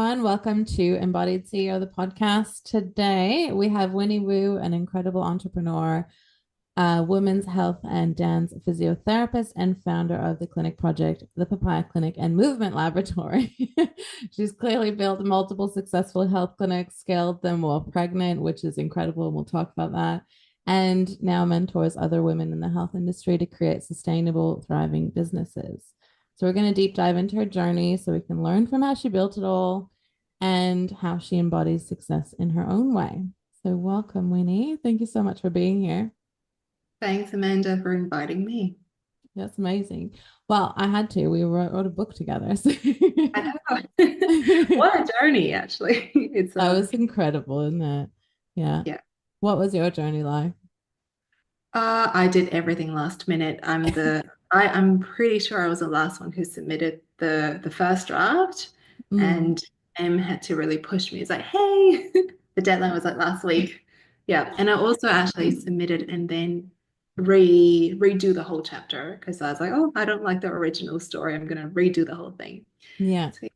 everyone. Welcome to Embodied CEO, the podcast. Today, we have Winnie Wu, an incredible entrepreneur, women's health and dance physiotherapist, and founder of the clinic project, the Papaya Clinic and Movement Laboratory. She's clearly built multiple successful health clinics, scaled them while pregnant, which is incredible. We'll talk about that. And now mentors other women in the health industry to create sustainable, thriving businesses. So we're going to deep dive into her journey so we can learn from how she built it all and how she embodies success in her own way. So welcome, Winnie. Thank you so much for being here. Thanks, Amanda, for inviting me. That's amazing. Well, I had to. We wrote a book together. So I know. What a journey, actually. It's that was incredible, isn't it? Yeah. yeah. What was your journey like? I did everything last minute. I'm pretty sure I was the last one who submitted the first draft, Mm, and Em had to really push me. It's like, hey, the deadline was like last week. Yeah. And I also actually submitted and then redo the whole chapter because I was like, oh, I don't like the original story. I'm gonna redo the whole thing. yeah. So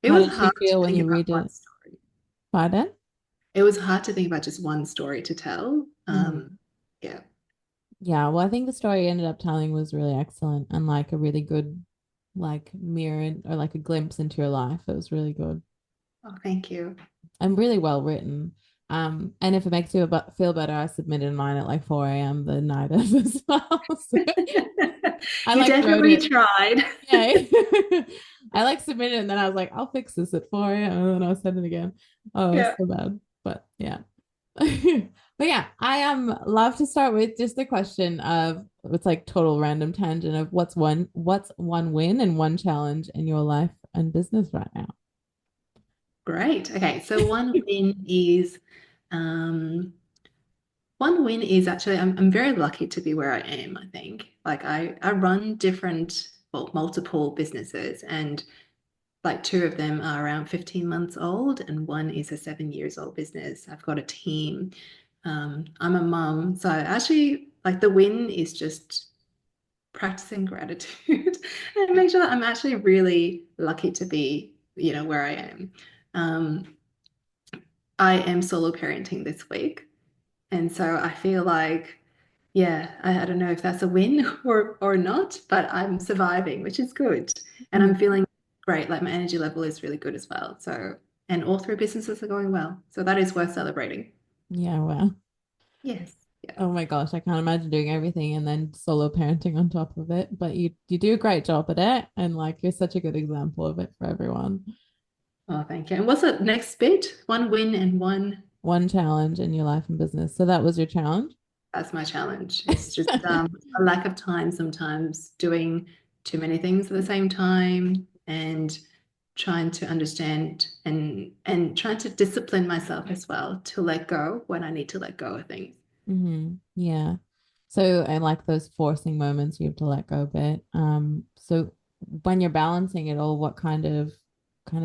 it How was did she hard to feel when think you about read one it? story. Pardon? It was hard to think about just one story to tell. Mm. Yeah. Yeah, well, I think the story you ended up telling was really excellent and like a really good like mirror or like a glimpse into your life. It was really good Oh, thank you. and really well written. And if it makes you feel better, I submitted mine at like 4 a.m. the night of as well. So I You like wrote definitely it. tried. Yeah. I like submitted it and then I was like, I'll fix this at 4 a.m. And then I'll send it again. Oh, it's Yeah. so bad. But yeah. But yeah, I love to start with just the question of it's like total random tangent of what's one win and one challenge in your life and business right now. Great. Okay. So um, one win is actually I'm very lucky to be where I am, I think. Like I run multiple businesses and like two of them are around 15 months old and one is a 7 years old business. I've got a team. I'm a mum. So actually like the win is just practicing gratitude and make sure that I'm actually really lucky to be, where I am. Um, I am solo parenting this week. And so I feel like, yeah, I don't know if that's a win or not, but I'm surviving, which is good. And I'm Mhm. feeling great. Like my energy level is really good as well. So, and all three businesses are going well. So that is worth celebrating. Yeah, well. Yes. Yeah. Oh my gosh, I can't imagine doing everything and then solo parenting on top of it. But you do a great job at it and like you're such a good example of it for everyone. Oh, thank you. And what's the next bit? One win and one. One challenge in your life and business. So that was your challenge. That's my challenge. It's just a lack of time sometimes doing too many things at the same time and trying to understand and trying to discipline myself as well to let go when I need to let go of things. Yeah. So I like those forcing moments you have to let go a bit. So when you're balancing it all, what kind of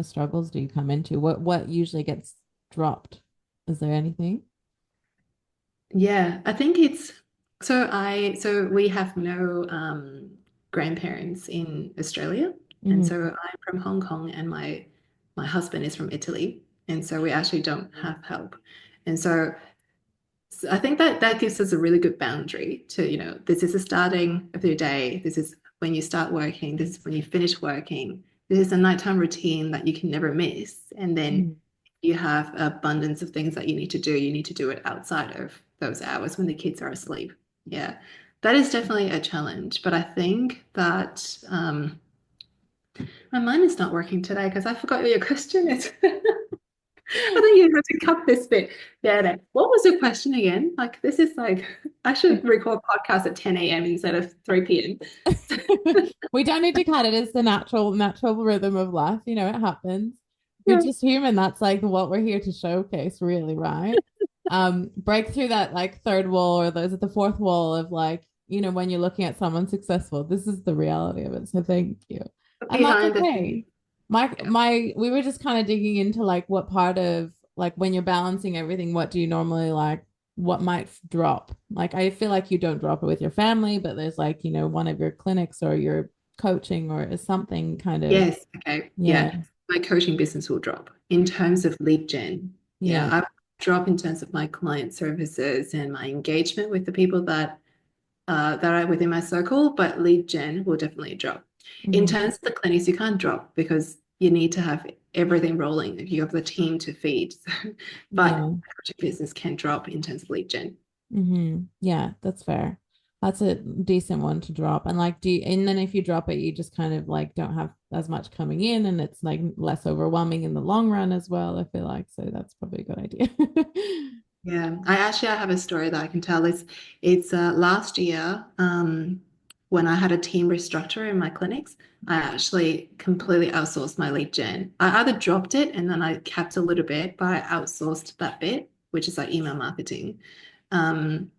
struggles do you come into? What usually gets dropped? Is there anything? Yeah, I think it's so we have no grandparents in Australia, and Mm-hmm. so I'm from Hong Kong, and my husband is from Italy, and so we actually don't have help, and so I think that that gives us a really good boundary to, this is the starting of your day, this is when you start working, this is when you finish working, this is a nighttime routine that you can never miss, and then you have abundance of things that you need to do. You need to do it outside of those hours when the kids are asleep. Yeah, that is definitely a challenge. But I think that my mind is not working today because I forgot what your question is. I think you have to cut this bit. Yeah, no. What was your question again? Like, this is like, I should record podcast at 10 a.m. instead of 3 p.m. We don't need to cut it. It's the natural rhythm of life. You know, it happens. You're Yeah. just human. That's like what we're here to showcase, really, right? Break through that like third wall or those at the fourth wall of like, when you're looking at someone successful, this is the reality of it. So thank you. And that's Behind the okay. scenes. Yeah. We were just kind of digging into like what part of like when you're balancing everything, what do you normally like what might drop? Like I feel like you don't drop it with your family, but there's like, one of your clinics or your coaching or something kind of Yes. Okay. yeah. Yeah. my coaching business will drop in terms of lead gen. Yeah, Yeah. I drop in terms of my client services and my engagement with the people that are within my circle, but lead gen will definitely drop. In Hmm. terms of the clinics, you can't drop because you need to have everything rolling. You have the team to feed. But Yeah. coaching business can drop in terms of lead gen. Yeah, that's fair. That's a decent one to drop. And like, and then if you drop it, you just kind of like don't have as much coming in and it's like less overwhelming in the long run as well, I feel like. So that's probably a good idea. Yeah, I have a story that I can tell. It's last year when I had a team restructure in my clinics, I actually completely outsourced my lead gen. I either dropped it and then I kept a little bit, but I outsourced that bit, which is like email marketing, um,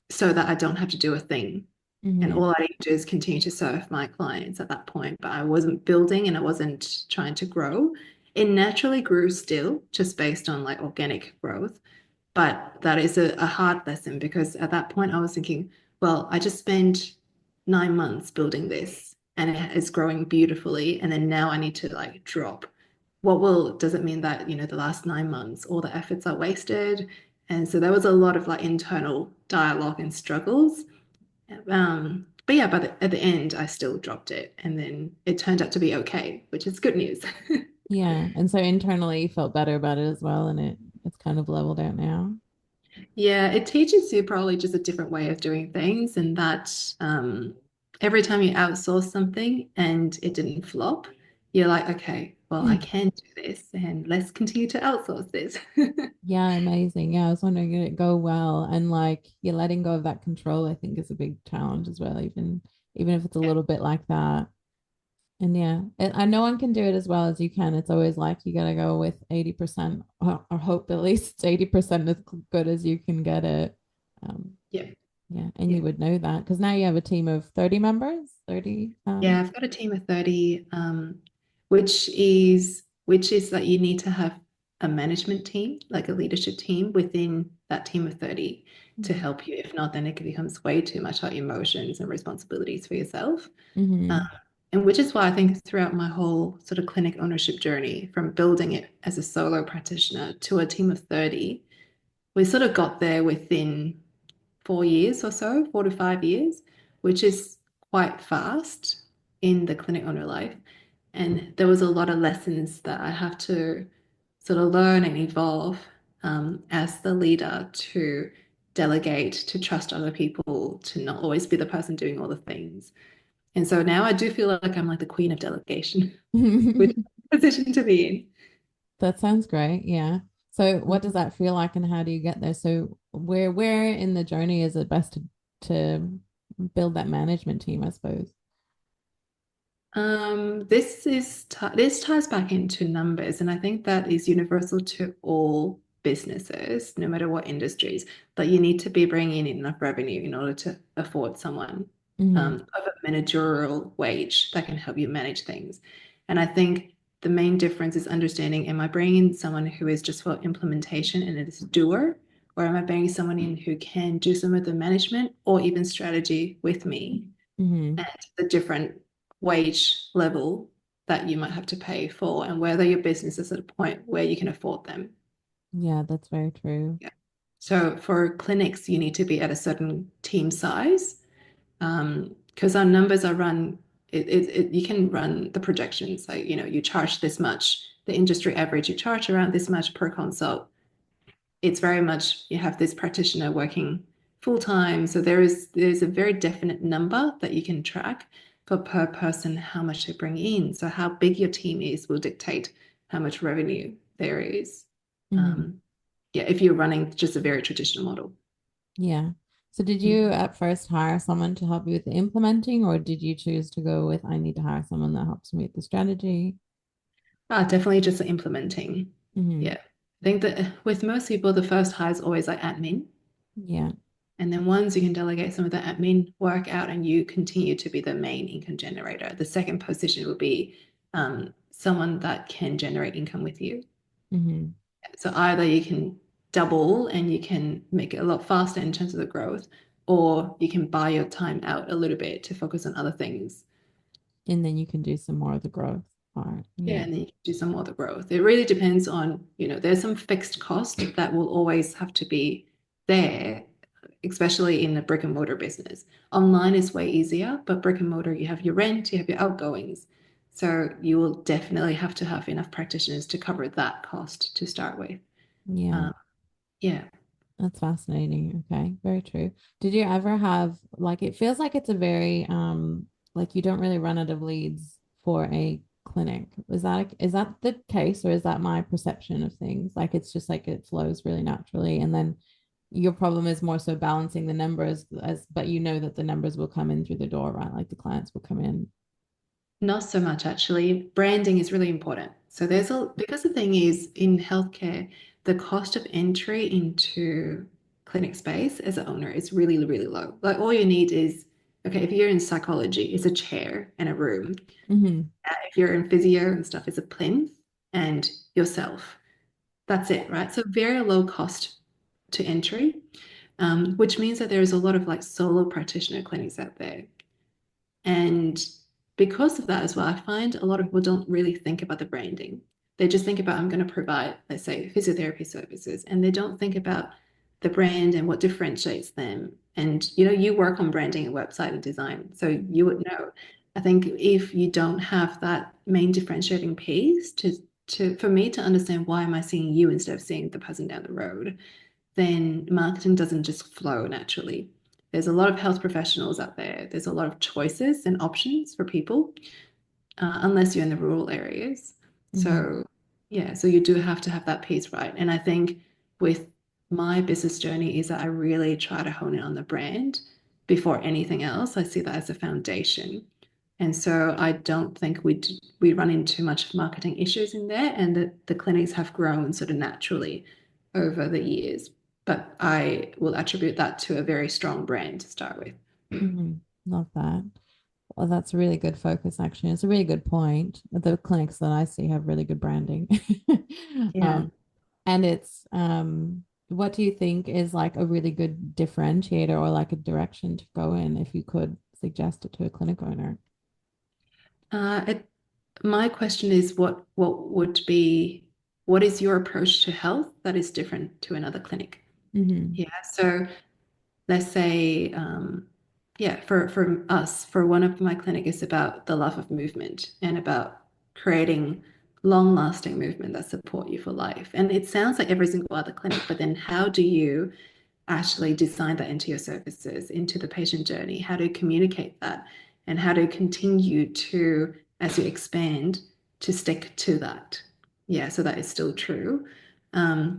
so that I don't have to do a thing. And Hmm. all I need to do is continue to serve my clients at that point. But I wasn't building and I wasn't trying to grow. It naturally grew still, just based on like organic growth. But that is a hard lesson because at that point I was thinking, well, I just spent 9 months building this and it's growing beautifully. And then now I need to like drop. Does it mean that, the last 9 months, all the efforts are wasted? And so there was a lot of like internal dialogue and struggles. But yeah, at the end, I still dropped it. And then it turned out to be okay, which is good news. Yeah. And so internally you felt better about it as well, and it's kind of leveled out now. Yeah, it teaches you probably just a different way of doing things, and that every time you outsource something and it didn't flop, you're like, okay, well, I can do this, and let's continue to outsource this. Yeah, amazing. Yeah, I was wondering, did it go well? And like you're letting go of that control, I think is a big challenge as well, even if it's a Yeah. little bit like that. And yeah, and no one can do it as well as you can. It's always like you gotta go with 80%, or hope at least it's 80% as good as you can get it. Um, Yeah, yeah, and yeah. you would know that because now you have a team of 30 members, 30. Yeah, I've got a team of 30, which is that you need to have a management team, like a leadership team within that team of 30 to Mhm. help you. If not, then it becomes way too much like emotions and responsibilities for yourself. Um, Mhm. and which is why I think throughout my whole sort of clinic ownership journey, from building it as a solo practitioner to a team of 30, we sort of got there within 4 years or so, 4 to 5 years, which is quite fast in the clinic owner life. And there was a lot of lessons that I have to sort of learn and evolve as the leader to delegate, to trust other people, to not always be the person doing all the things. And so now I do feel like I'm like the queen of delegation, which is a position to be That sounds great. Yeah. So in. what does that feel like and how do you get there? So where in the journey is it best to build that management team, I suppose? This ties back into numbers, and I think that is universal to all businesses, no matter what industries. But you need to be bringing in enough revenue in order to afford someone Hmm. of a managerial wage that can help you manage things. And I think the main difference is understanding: am I bringing in someone who is just for implementation and is a doer, or am I bringing someone in who can do some of the management or even strategy with me? Hmm. And the different wage level that you might have to pay for and whether your business is at a point where you can afford them. Yeah, that's very true. Yeah. So for clinics, you need to be at a certain team size because our numbers are run. You can run the projections like you charge this much. The industry average, you charge around this much per consult. It's very much you have this practitioner working full time. So there's a very definite number that you can track for per person how much they bring in. So how big your team is will dictate how much revenue there is. Hmm. Um, yeah, if you're running just a very traditional model. Yeah. So did you Mhm. at first hire someone to help you with the implementing, or did you choose to go with I need to hire someone that helps me with the strategy? Definitely just implementing. Hmm. Yeah. I think that with most people, the first hire is always like admin. Yeah. And then once you can delegate some of the admin work out and you continue to be the main income generator, the second position will be someone that can generate income with you. Hmm. So either you can double and you can make it a lot faster in terms of the growth, or you can buy your time out a little bit to focus on other things. And then you can do some more of the growth. part. Yeah, Yeah. and then you can do some more of the growth. It really depends on, there's some fixed cost that will always have to be there, especially in the brick and mortar business. Online is way easier, but brick and mortar, you have your rent, you have your outgoings. So you will definitely have to have enough practitioners to cover that cost to start with. Yeah. Um, yeah. That's fascinating. Okay, very true. Did you ever have like it feels like it's a very like you don't really run out of leads for a clinic. Is that the case or is that my perception of things? Like it's just like it flows really naturally and then your problem is more so balancing the numbers as but you know that the numbers will come in through the door, right? Like the clients will come in. Not so much actually. Branding is really important. So because the thing is in healthcare, the cost of entry into clinic space as an owner is really, really low. Like all you need is, okay, if you're in psychology, it's a chair and a room. Mm-hmm. If you're in physio and stuff, it's a plinth and yourself. That's it, right? So very low cost to entry, which means that there's a lot of like solo practitioner clinics out there. And because of that as well, I find a lot of people don't really think about the branding. They just think about, I'm going to provide, let's say, physiotherapy services, and they don't think about the brand and what differentiates them. And you work on branding and website and design, so you would know. I think if you don't have that main differentiating piece to for me to understand why am I seeing you instead of seeing the person down the road, then marketing doesn't just flow naturally. There's a lot of health professionals out there. There's a lot of choices and options for people, unless you're in the rural areas. Mm-hmm. So, yeah, so you do have to have that piece right. And I think with my business journey is that I really try to hone in on the brand before anything else. I see that as a foundation. And so I don't think we run into much marketing issues in there, and the clinics have grown sort of naturally over the years. But I will attribute that to a very strong brand to start with. Mm-hmm. Love that. Well, that's a really good focus, actually. It's a really good point. The clinics that I see have really good branding. Yeah. um, and what do you think is like a really good differentiator or like a direction to go in if you could suggest it to a clinic owner? It My question is what is your approach to health that is different to another clinic? Mm-hmm. Yeah. So let's say, yeah, for us, for one of my clinic, it's about the love of movement and about creating long-lasting movement that support you for life. And it sounds like every single other clinic, but then how do you actually design that into your services, into the patient journey, how to communicate that, and how to continue to, as you expand, to stick to that. Yeah, so that is still true.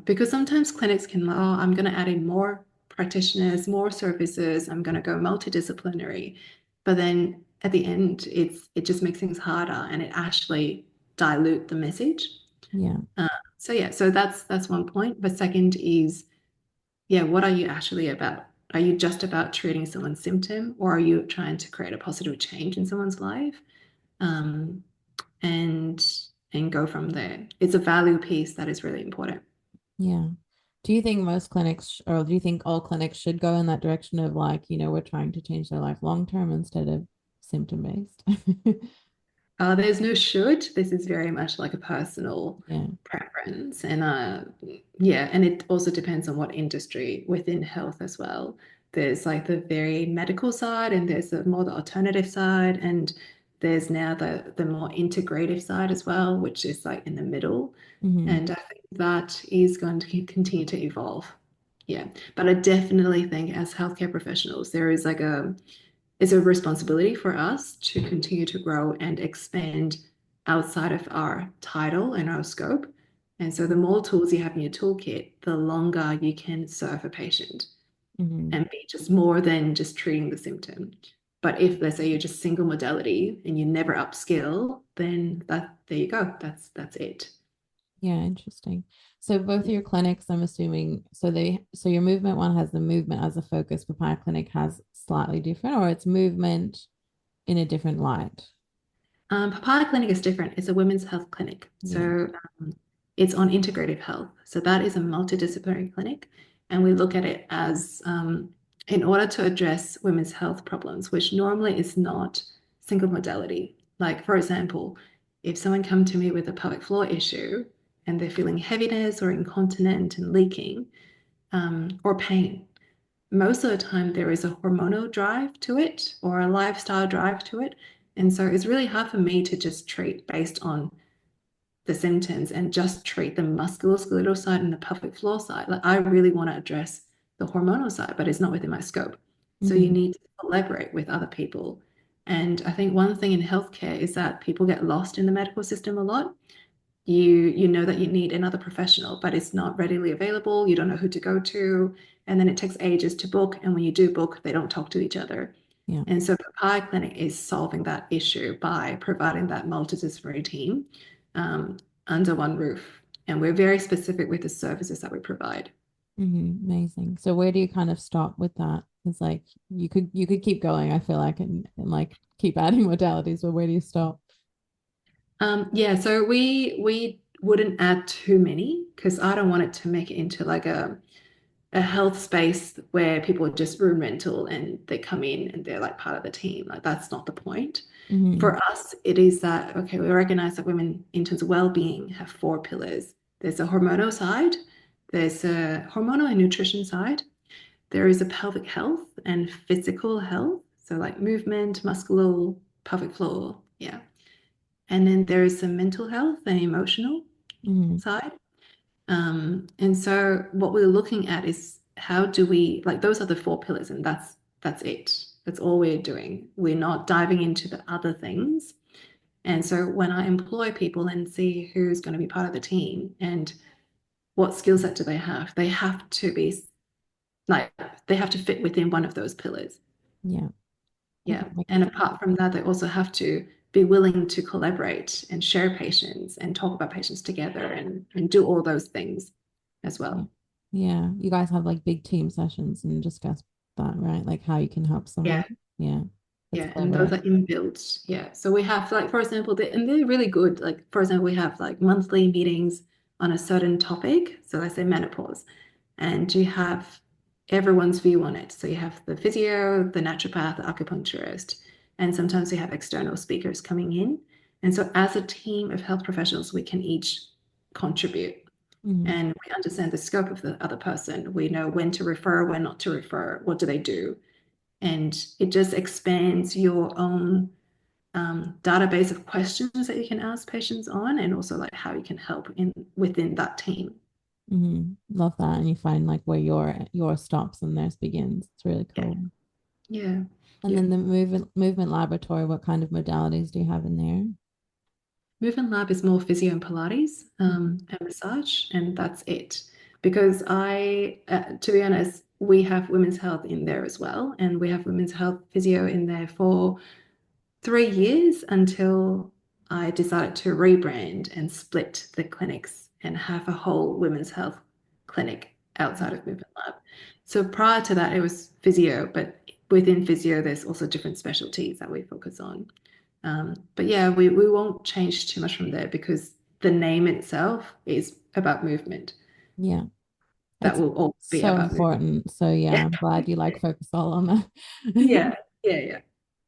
Because sometimes clinics can, oh, I'm going to add in more practitioners, more services, I'm going to go multidisciplinary. But then at the end, it just makes things harder and it actually dilute the message. Yeah. Uh, so yeah, so that's one point. But second is yeah, what are you actually about? Are you just about treating someone's symptom, or are you trying to create a positive change in someone's life? Um, and and go from there. It's a value piece that is really important. Yeah. Do you think most clinics, or do you think all clinics should go in that direction of like, we're trying to change their life long term instead of symptom based? There's no should. This is very much like a personal Yeah. preference. And yeah, and it also depends on what industry within health as well. There's like the very medical side, and there's the more the alternative side, and there's now the more integrative side as well, which is like in the middle. Mm-hmm. And I think that is going to continue to evolve. Yeah. But I definitely think as healthcare professionals, there is like it's a responsibility for us to continue to grow and expand outside of our title and our scope. And so the more tools you have in your toolkit, the longer you can serve a patient Mm-hmm. and be just more than just treating the symptom. But if let's say you're just single modality and you never upskill, then there you go. That's it. Yeah, interesting. So both of your clinics, I'm assuming, so your movement one has the movement as a focus, Papaya Clinic has slightly different, or it's movement in a different light. Papaya Clinic is different. It's a women's health clinic. Yeah. So it's on integrative health. So that is a multidisciplinary clinic. And we look at it as in order to address women's health problems, which normally is not single modality. Like, for example, if someone come to me with a pelvic floor issue and they're feeling heaviness or incontinent and leaking, or pain, most of the time there is a hormonal drive to it or a lifestyle drive to it. And so it's really hard for me to just treat based on the symptoms and just treat the musculoskeletal side and the pelvic floor side. Like I really want to address the hormonal side, but it's not within my scope. So you Hmm. need to collaborate with other people. And I think one thing in healthcare is that people get lost in the medical system a lot. You know that you need another professional, but it's not readily available. You don't know who to go to, and then it takes ages to book. And when you do book, they don't talk to each other. Yeah. And so Papaya Clinic is solving that issue by providing that multidisciplinary team um, under one roof. And we're very specific with the services that we provide. Amazing. So where do you kind of stop with that? It's like you could keep going, I feel like, and like keep adding modalities, but where do you stop? Yeah, so we wouldn't add too many because I don't want it to make it into like a health space where people are just room rental and they come in and they're like part of the team. Like that's not the point. Hmm. For us, it is that, okay, we recognize that women in terms of well-being have four pillars. There's a hormonal side, there's a hormonal and nutrition side, there is a pelvic health and physical health, so like movement, muscular, pelvic floor, yeah. And then there is some mental health and emotional Hmm. side. And so what we're looking at is how do we like those are the four pillars, and that's it. That's all we're doing. We're not diving into the other things. And so when I employ people and see who's going to be part of the team and what skill set do they have to be like they have to fit within one of those pillars. Yeah. Okay, Yeah. makes And sense. apart from that, they also have to be willing to collaborate and share patients and talk about patients together and do all those things as Yeah. well. Yeah. You guys have like big team sessions and discuss that, right? Like how you can help Yeah. someone. Yeah. That's Yeah, and those clever. are inbuilt. Yeah. So we have like, for example, and they're really good. Like, for example, we have like monthly meetings on a certain topic. So let's say menopause. And you have everyone's view on it. So you have the physio, the naturopath, the acupuncturist, and sometimes we have external speakers coming in. And so as a team of health professionals, we can each contribute Hmm. and we understand the scope of the other person. We know when to refer, when not to refer, what do they do. And it just expands your own database of questions that you can ask patients on and also like how you can help in within that team. Love that. And you find like where your stops and theirs begins. It's really Yeah. cool. Yeah. And Yeah. then the movement laboratory, what kind of modalities do you have in there? Movement Lab is more physio and Pilates Mhm. and massage, and that's it. Because to be honest, we have women's health in there as well, and we have women's health physio in there for 3 years until I decided to rebrand and split the clinics and have a whole women's health clinic outside of Movement Lab. So prior to that, it was physio, but within physio, there's also different specialties that we focus on. But yeah, we won't change too much from there because the name itself is about movement. Yeah. That It's will all be so about movement. important. So yeah, Yeah. I'm glad you like focus all on that. Yeah. Yeah. Yeah.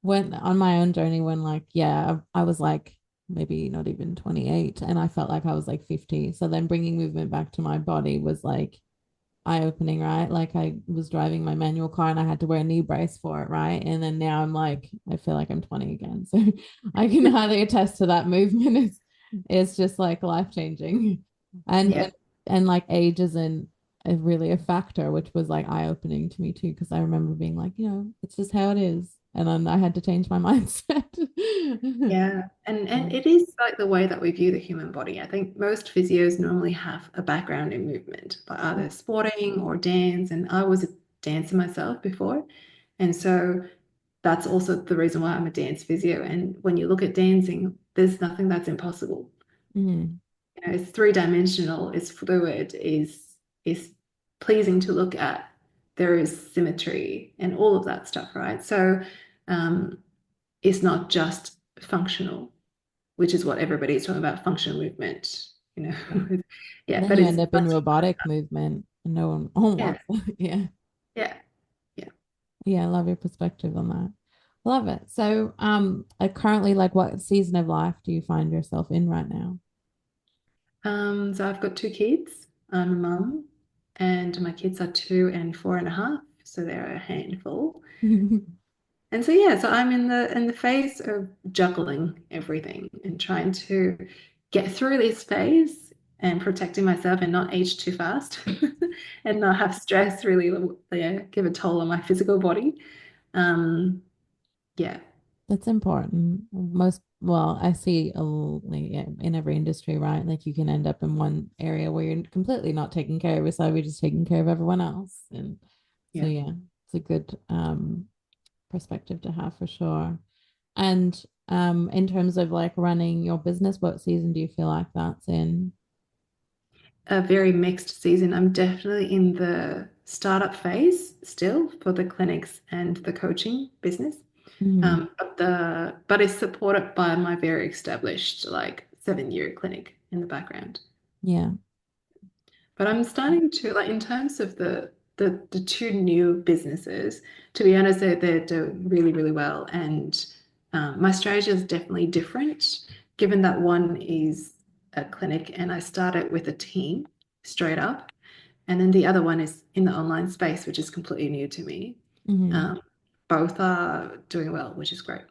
When on my own journey, when like, yeah, I was like maybe not even 28 and I felt like I was like 50. So then bringing movement back to my body was like eye-opening, right? Like I was driving my manual car and I had to wear a knee brace for it, right? And then now I'm like, I feel like I'm 20 again. So I can highly attest to that movement. It's just like life-changing. And Yeah. and like age isn't really a factor, which was like eye-opening to me too, because I remember being like, it's just how it is. And then I had to change my mindset. Yeah, and it is like the way that we view the human body. I think most physios normally have a background in movement, by either sporting or dance. And I was a dancer myself before, and so that's also the reason why I'm a dance physio. And when you look at dancing, there's nothing that's impossible. Mhm. It's three-dimensional, it's fluid, is pleasing to look at. There is symmetry and all of that stuff, right? So um, it's not just functional, which is what everybody's talking about, functional movement, you Yeah. know. Yeah, Then but you it's end up in much more than robotic movement and no one that. wants. Yeah. Yeah, yeah, Yeah, I love your perspective on that. Love it. So, currently, like, what season of life do you find yourself in right now? So I've got two kids. I'm a mum, and my kids are 2 and 4.5, so they're a handful. And so yeah, so I'm in the phase of juggling everything and trying to get through this phase and protecting myself and not age too fast and not have stress really, yeah, give a toll on my physical body. Um, yeah, That's important. Well, I see like, yeah, in every industry, right? Like you can end up in one area where you're completely not taking care of yourself, you're just taking care of everyone else. And so, yeah. yeah, it's a good perspective to have for sure. And in terms of like running your business, what season do you feel like that's in? A very mixed season. I'm definitely in the startup phase still for the clinics and the coaching business. Mhm. But it's supported by my very established like 7 year clinic in the background. Yeah. But I'm starting to like in terms of the two new businesses, to be honest, they're doing really, really well. And my strategy is definitely different, given that one is a clinic and I started with a team straight up. And then the other one is in the online space, which is completely new to me. Hmm. Um, both are doing well, which is great.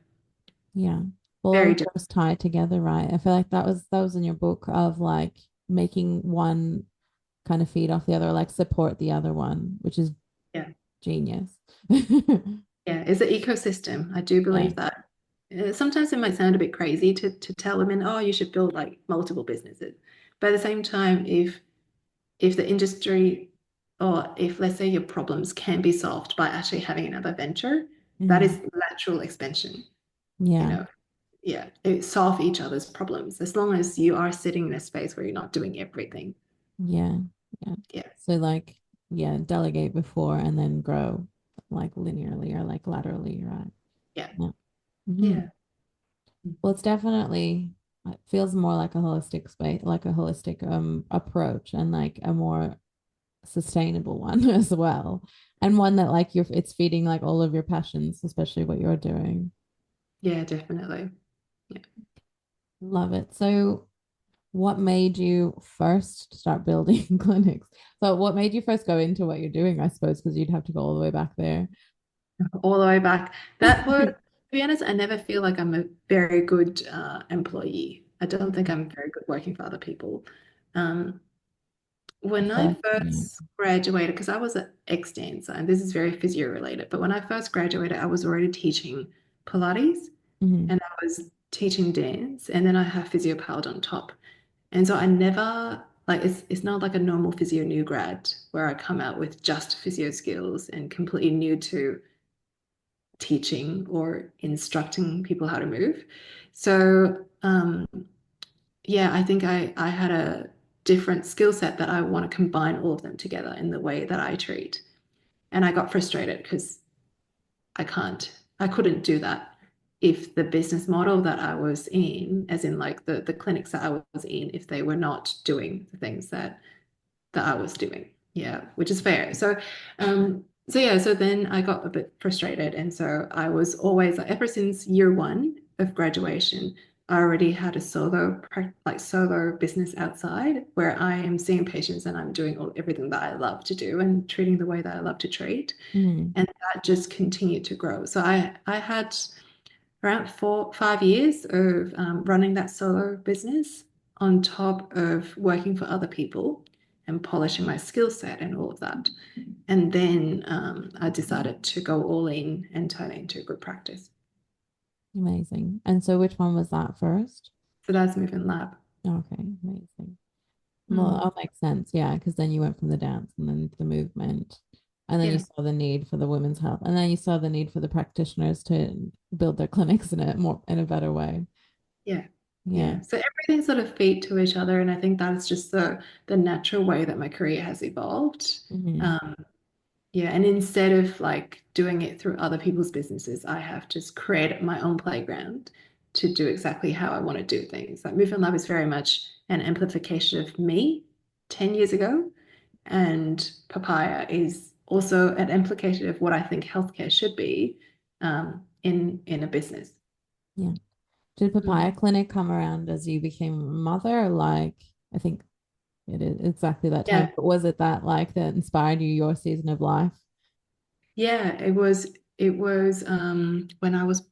Yeah. Well, all Very of different. those tie together, right? I feel like that was in your book of like making one kind of feed off the other, like support the other one, which is Yeah. genius. Yeah. It's an ecosystem. I do Yeah. believe that. Sometimes it might sound a bit crazy to tell women, oh, you should build like multiple businesses. But at the same time, if the industry or if let's say your problems can be solved by actually having another venture, that Hmm. is lateral expansion. You Yeah. know, yeah, it solve each other's problems as long as you are sitting in a space where you're not doing everything. Yeah. Yeah. Yeah, So like, yeah, delegate before and then grow like linearly or like laterally, right? yeah, Yeah. Hmm. yeah. Well, it's definitely it feels more like a holistic space, like a holistic approach and like a more sustainable one as well. And one that like you're it's feeding like all of your passions, especially what you're doing. Yeah, definitely. Yeah. Love it. So what made you first start building clinics? So what made you first go into what you're doing, I suppose, because you'd have to go all the way back there. All the way back. That was, to be honest, I never feel like I'm a very good employee. I don't think Mhm. I'm very good working for other people. Um, when So I like, yeah. first graduated, because I was an ex-dancer, and this is very physio related, but when I first graduated, I was already teaching Pilates Hmm. and I was teaching dance, and then I have physio piled on top. And so I never like it's not like a normal physio new grad where I come out with just physio skills and completely new to teaching or instructing people how to move. So yeah, I think I had a different skill set that I want to combine all of them together in the way that I treat. And I got frustrated because I couldn't do that if the business model that I was in, as in like the clinics that I was in, if they were not doing the things that I was doing. Yeah, which is fair. So yeah, so then I got a bit frustrated. And so I was always like, ever since year one of graduation, I already had a solo business outside where I am seeing patients and I'm doing everything that I love to do and treating the way that I love to treat. Hmm. And that just continued to grow. So I had around 5 years of running that solo business on top of working for other people and polishing my skill set and all of that. And then I decided to go all in and turn it into a good practice. Amazing. And so which one was that first? So that's Moving Lab. Okay, amazing. Well, Mm, that makes sense. Yeah, because then you went from the dance and then the movement, and then you yeah, saw the need for the women's health, and then you saw the need for the practitioners to build their clinics in a better way. yeah, Yeah. yeah. So everything sort of feed to each other, and I think that's just the natural way that my career has evolved. Hmm. Um, Yeah, and instead of like doing it through other people's businesses, I have just created my own playground to do exactly how I want to do things. Like Movement Lab is very much an amplification of me 10 years ago, and Papaya is also an implication of what I think healthcare should be in a business. Yeah. Did Mm. Papaya Clinic come around as you became a mother? Like, I think it is exactly that time. Yeah, But was it that like that inspired you, your season of life? yeah, it was when I was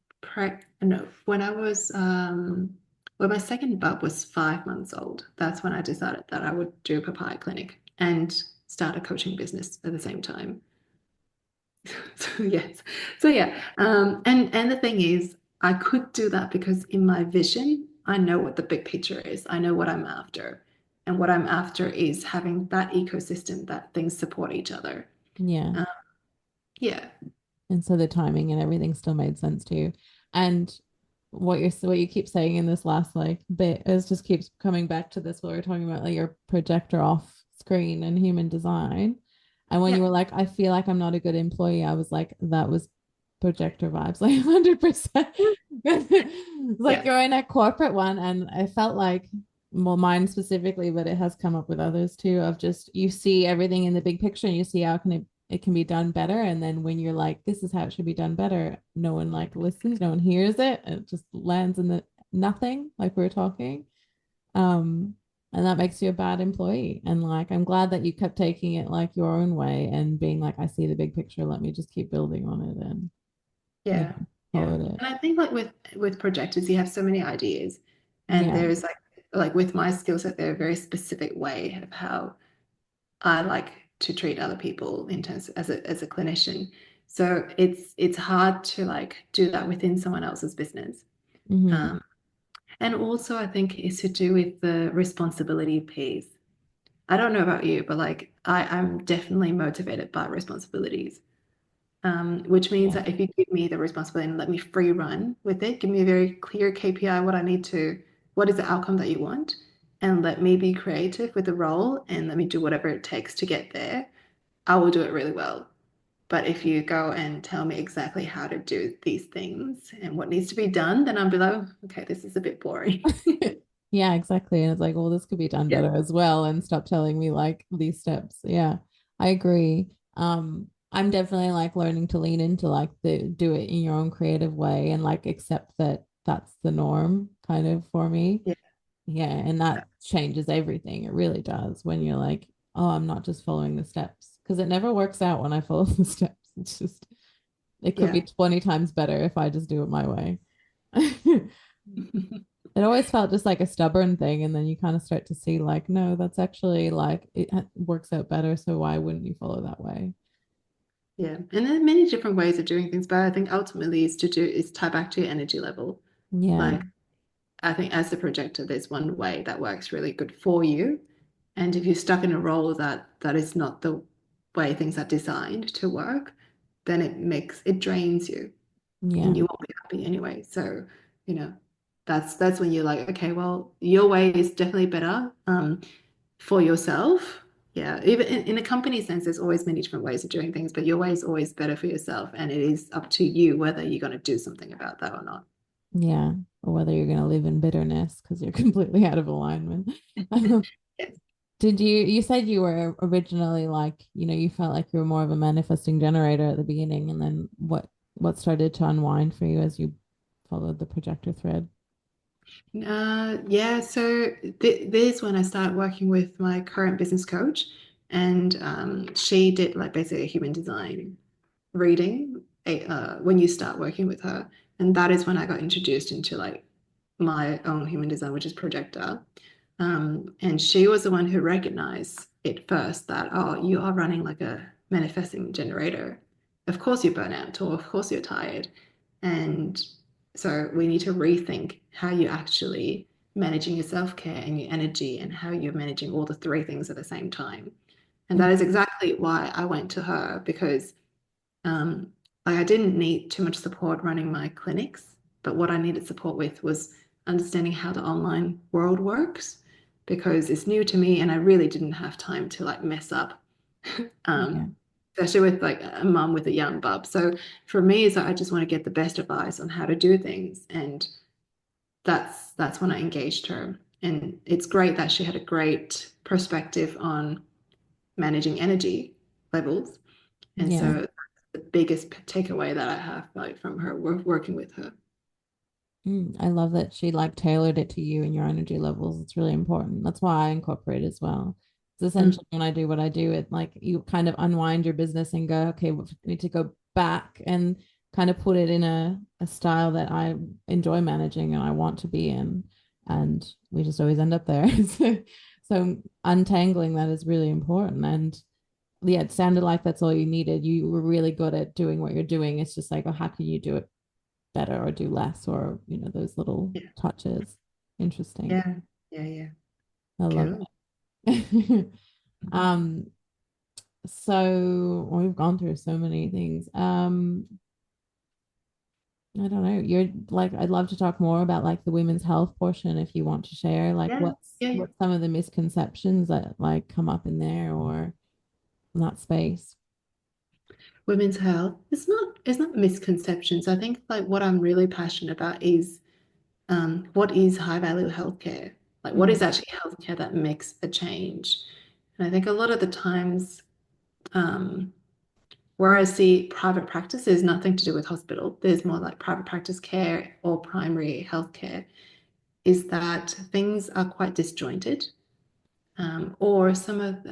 no, when I was when my second bub was 5 months old, that's when I decided that I would do a papaya clinic and start a coaching business at the same time. So yes. So yeah. And the thing is, I could do that because in my vision, I know what the big picture is. I know what I'm after. And what I'm after is having that ecosystem that things support each other. Yeah. Um, yeah. And so the timing and everything still made sense to you. And what you keep saying in this last like bit is just keeps coming back to this what we are talking about, like your projector off screen and human design. And when you Yeah. were like, I feel like I'm not a good employee, I was like, that was projector vibes, like 100%. It's like Yeah. you're in a corporate one, and I felt like, well, mine specifically, but it has come up with others too, of just you see everything in the big picture and you see how it can be done better. And then when you're like, this is how it should be done better, no one like listens, no one hears it. It just lands in the nothing, like we were talking. Um, and that makes you a bad employee. And like, I'm glad that you kept taking it like your own way and being like, I see the big picture. Let me just keep building on it. And yeah, Yeah. Yeah. followed it. And I think like with projectors, you have so many ideas. And Yeah. there's like with my skill set, there are a very specific way of how I like to treat other people in terms as a clinician. So it's hard to like do that within someone else's business. Mm-hmm. Um, and also I think it's to do with the responsibility piece. I don't know about you, but like I'm definitely motivated by responsibilities. Which means Yeah. that if you give me the responsibility and let me free run with it, give me a very clear KPI, what is the outcome that you want, and let me be creative with the role and let me do whatever it takes to get there, I will do it really well. But if you go and tell me exactly how to do these things and what needs to be done, then I'll be like, oh, okay, this is a bit boring. Yeah, exactly. And it's like, well, this could be done Yeah, better as well. And stop telling me like these steps. Yeah, I agree. I'm definitely like learning to lean into like the do it in your own creative way and like accept that that's the norm kind of for me. yeah, Yeah, and that changes everything. It really does when you're like, oh, I'm not just following the steps because it never works out when I follow the steps. It's just it could be yeah. 20 times better if I just do it my way. It always felt just like a stubborn thing, and then you kind of start to see like, no, that's actually like it works out better, so why wouldn't you follow that way? Yeah. And there are many different ways of doing things, but I think ultimately is tie back to your energy level. Yeah, Like I think as the projector, there's one way that works really good for you. And if you're stuck in a role that is not the way things are designed to work, then it drains you and yeah, you won't be happy anyway. So, you know, that's when you're like, okay, well, your way is definitely better for yourself. Yeah, even in a company sense, there's always many different ways of doing things, but your way is always better for yourself. And it is up to you whether you're going to do something about that or not. yeah. Or whether you're gonna live in bitterness because you're completely out of alignment. Yes. Did you said you were originally like, you felt like you were more of a manifesting generator at the beginning, and then what started to unwind for you as you followed the projector thread? Yeah, so this when I started working with my current business coach, and she did like basically a human design reading when you start working with her, and that is when I got introduced into like my own human design, which is projector. And she was the one who recognized it first that, oh, you are running like a manifesting generator. Of course you burn out, or of course you're tired. And so we need to rethink how you're actually managing your self-care and your energy and how you're managing all the three things at the same time. And that is exactly why I went to her because um, like I didn't need too much support running my clinics, but what I needed support with was understanding how the online world works because it's new to me and I really didn't have time to like mess up. Yeah, Especially with like a mum with a young bub. So for me, is that I just want to get the best advice on how to do things, and that's when I engaged her. And it's great that she had a great perspective on managing energy levels, and yeah, so the biggest takeaway that I have like from her working with her. I love that she like tailored it to you and your energy levels. It's really important. That's why I incorporate as well. It's Mm. essential when I do what I do. It like you kind of unwind your business and go, okay, we need to go back and kind of put it in a style that I enjoy managing and I want to be in. And we just always end up there. So untangling that is really important. And yeah, it sounded like that's all you needed. You were really good at doing what you're doing. It's just like, oh, how can you do it better or do less or those little Yeah, touches. Interesting. yeah, yeah, yeah. I love Cool. it. um so we've gone through so many things. I don't know, you're like, I'd love to talk more about like the women's health portion if you want to share like Yeah, what's yeah, yeah. what's some of the misconceptions that like come up in there or in that space. Women's health. It's not misconceptions. I think like what I'm really passionate about is what is high value healthcare? Like what Mm, is actually healthcare that makes a change? And I think a lot of the times um, where I see private practice, there's nothing to do with hospital. There's more like private practice care or primary healthcare, is that things are quite disjointed, or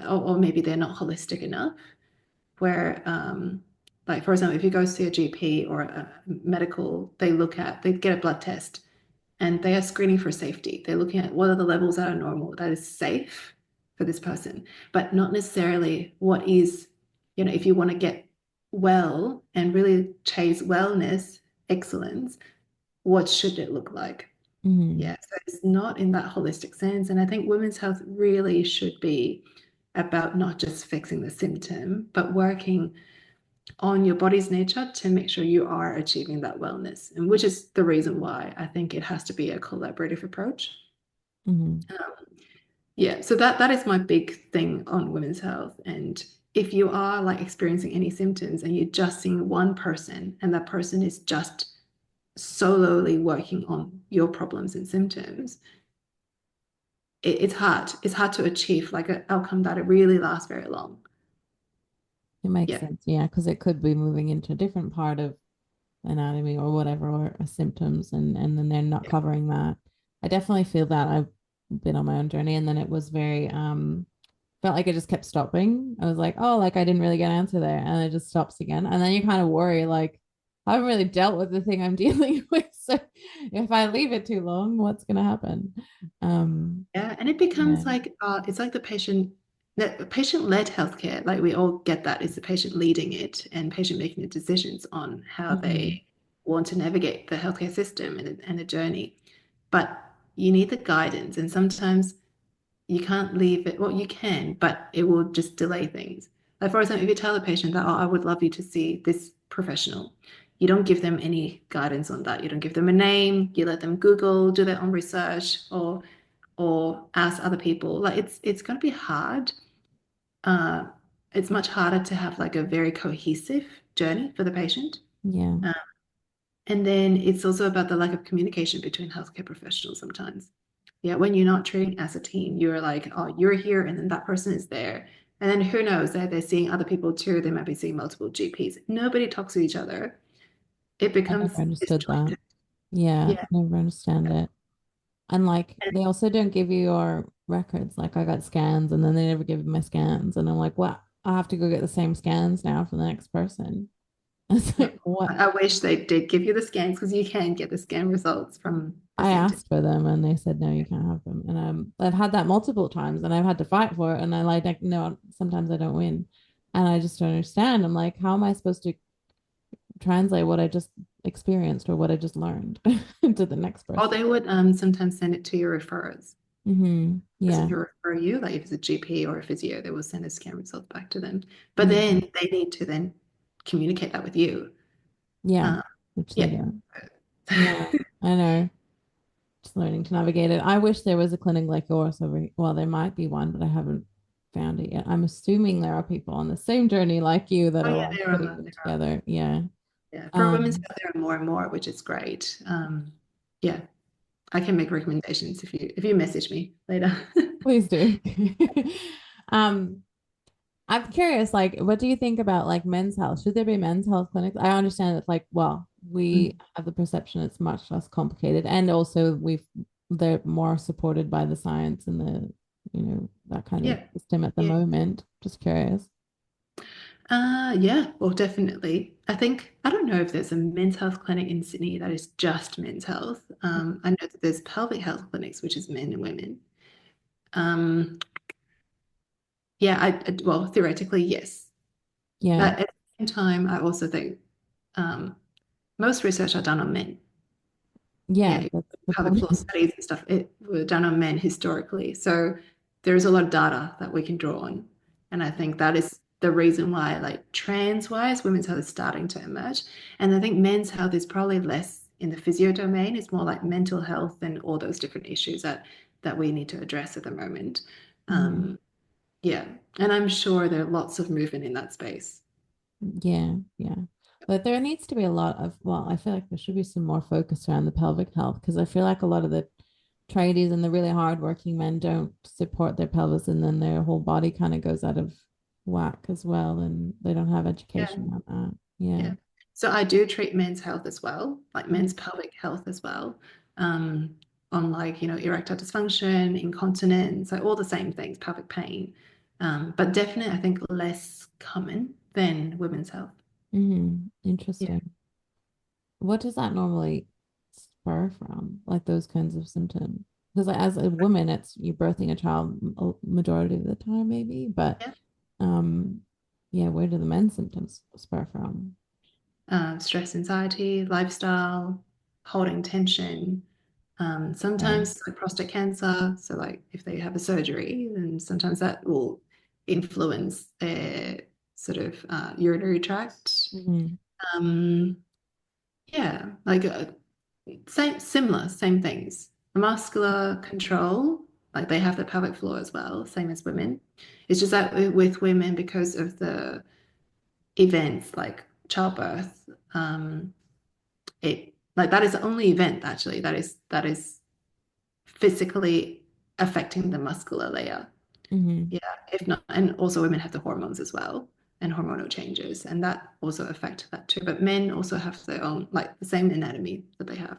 or maybe they're not holistic enough. Where, like for example, if you go see a GP or a medical, they get a blood test and they are screening for safety. They're looking at what are the levels that are normal, that is safe for this person, but not necessarily what is, if you want to get well and really chase wellness, excellence, what should it look like? mm, Yeah, so it's not in that holistic sense. And I think women's health really should be about not just fixing the symptom, but working on your body's nature to make sure you are achieving that wellness. And which is the reason why I think it has to be a collaborative approach. mm, Um, yeah, so that is my big thing on women's health. And if you are like experiencing any symptoms and you're just seeing one person and that person is just solely working on your problems and symptoms, it's hard. It's hard to achieve like an outcome that it really lasts very long. it makes Yeah. sense, yeah, because it could be moving into a different part of anatomy or whatever or symptoms and then they're not Yeah. covering that. I definitely feel that. I've been on my own journey and then it was very felt like it just kept stopping. I was like, oh, like I didn't really get an answer there and it just stops again. And then you kind of worry like I haven't really dealt with the thing I'm dealing with. So if I leave it too long, what's gonna happen? Um Yeah, and it yeah. becomes like it's like the patient-led healthcare. Like we all get that. It's the patient leading it and patient making the decisions on how Mhm. they want to navigate the healthcare system and the journey. But you need the guidance, and sometimes you can't leave it. Well, you can, but it will just delay things. Like for example, if you tell a patient that, oh, I would love you to see this professional, you don't give them any guidance on that. You don't give them a name. You let them Google, do their own research, or ask other people. Like it's going to be hard. Uh, it's much harder to have like a very cohesive journey for the patient. Yeah. Uh, and then it's also about the lack of communication between healthcare professionals sometimes. Yeah, when you're not treating as a team, you're like, oh, you're here, and then that person is there. And then who knows, they're seeing other people too. They might be seeing multiple GPs. Nobody talks to each other. It I never becomes understood that. disjointed. Yeah, Yeah. never understand it. And like And, they also don't give you your records. Like I got scans and then they never give me my scans. And I'm like, what? I have to go get the same scans now for the next person. It's yeah. like, what? I wish they did give you the scans because you can get the scan results from the I same team. asked for them and they said, no, you can't have them. And I've had that multiple times and I've had to fight for it. And I like, no, sometimes I don't win. And I just don't understand. I'm like, how am I supposed to translate what I just experienced or what I just learned to the next Or person? they would sometimes send it to your referrers. Person Yeah. who refer you, like if it's a GP or a physio, they will send a scan results back to them. But Mhm. then they need to then communicate that with you. Yeah. Uh, Which they yeah. don't. Yeah. I know. Just learning to navigate it. I wish there was a clinic like yours over. Well, there might be one, but I haven't found it yet. I'm assuming there are people on the same journey like you that Oh are yeah, like there putting are. them There are. together. Yeah. Yeah. For women's Um, health, there are more and more, which is great. Yeah, I can make recommendations if you message me later. please do. um, I'm curious, like, what do you think about like men's health? Should there be men's health clinics? I understand that, like, well, we Mm. have the perception it's much less complicated, and also they're more supported by the science and the, that kind of Yeah, system at the yeah. moment. Just curious. Yeah, well, definitely. I think, I don't know if there's a men's health clinic in Sydney that is just men's health. I know that there's pelvic health clinics, which is men and women. Um, yeah, well, theoretically, yes. Yeah, But at the same time, I also think most research are done on men. yeah, Yeah, that's the pelvic floor problem. studies and stuff, it were done on men historically. So there is a lot of data that we can draw on. And I think that is the reason why, like trans-wise, women's health is starting to emerge. And I think men's health is probably less in the physio domain. It's more like mental health and all those different issues that we need to address at the moment. Mhm. Um, yeah. And I'm sure there are lots of movement in that space. Yeah, yeah. But there needs to be a lot of, well, I feel like there should be some more focus around the pelvic health because I feel like a lot of the tradies and the really hardworking men don't support their pelvis and then their whole body kind of goes out of whack as well, and they don't have Yeah. education on that. Yeah. Yeah. So I do treat men's health as well, like Mhm. men's pelvic health as well, um, on like, erectile dysfunction, incontinence, like all the same things, pelvic pain. But definitely, I think less common than women's health. Yeah. Interesting. What does that normally spur from? Like those kinds of symptoms? Because like, as a woman, it's you birthing a child majority of the time, maybe, but Yeah. um, yeah, where do the men's symptoms spur from? Stress, anxiety, lifestyle, holding tension. Okay. Sometimes like prostate cancer, so like if they have a surgery, then sometimes that will influence their sort of urinary tract. Hmm. Um, yeah, like same things. Muscular control, like they have the pelvic floor as well, same as women. It's just that with women, because of the events like childbirth, it like that is the only event actually that is physically affecting the muscular layer. Hmm. Yeah, if not, and also women have the hormones as well and hormonal changes, and that also affect that too. But men also have their own, like the same anatomy that they have.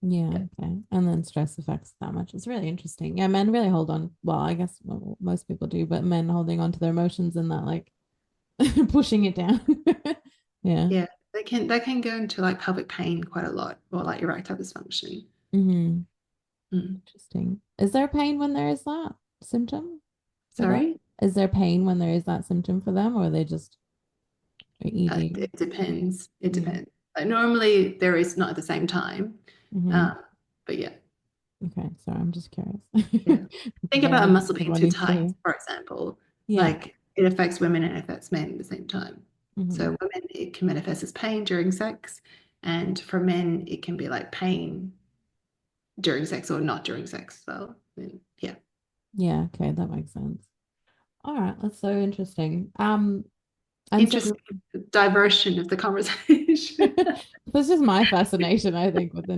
Yeah, Yeah, okay. And then stress affects that much. It's really interesting. Yeah, men really hold on. Well, I guess most people do, but men holding on to their emotions and that like pushing it down. Yeah. yeah, they can go into like pelvic pain quite a lot, or like erectile dysfunction. Hmm. Mm. Interesting. Is there pain when there is that symptom for them? Sorry. Is there pain when there is that symptom for them, or are they just easy? It depends. It Yeah. depends. Like normally there is not at the same time, Hmm. um, but yeah, Okay. Sorry, I'm just curious. yeah. Think But about I a think muscle being everyone too needs to tight, hear. for example. Yeah. Like it affects women and it affects men at the same time. Hmm. So women, it can manifest as pain during sex, and for men, it can be like pain during sex or not during sex. So yeah, Yeah. Okay, that makes sense. All right, that's so interesting. And so interesting diversion of the conversation. this is my fascination, I think, with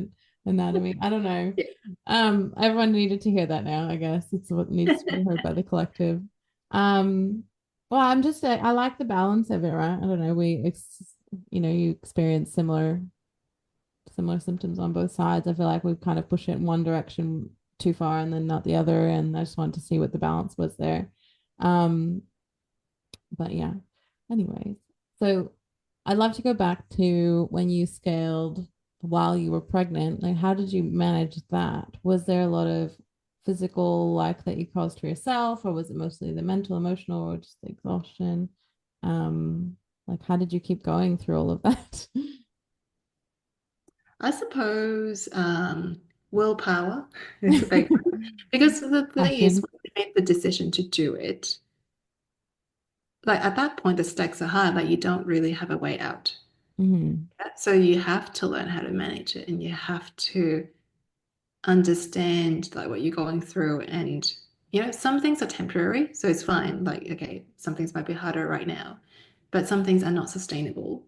anatomy. I don't know. Yeah. Everyone needed to hear that now, I guess. It's what needs to be heard by the collective. Um, well, I like the balance of it, right? I don't know. You experience similar symptoms on both sides. I feel like we've kind of pushed it in one direction too far and then not the other. And I just wanted to see what the balance was there. Um, but yeah, anyways, so I'd love to go back to when you scaled while you were pregnant. Like, how did you manage that? Was there a lot of physical like that you caused for yourself, or was it mostly the mental, emotional, or just the exhaustion? Like, how did you keep going through all of that? I suppose willpower is a big one. Because the thing is, Passion. when you make the decision to do it, like at that point, the stakes are high, like you don't really have a way out. Mm-hmm. So you have to learn how to manage it and you have to understand like what you're going through. And, some things are temporary, so it's fine. Like, okay, some things might be harder right now, but some things are not sustainable.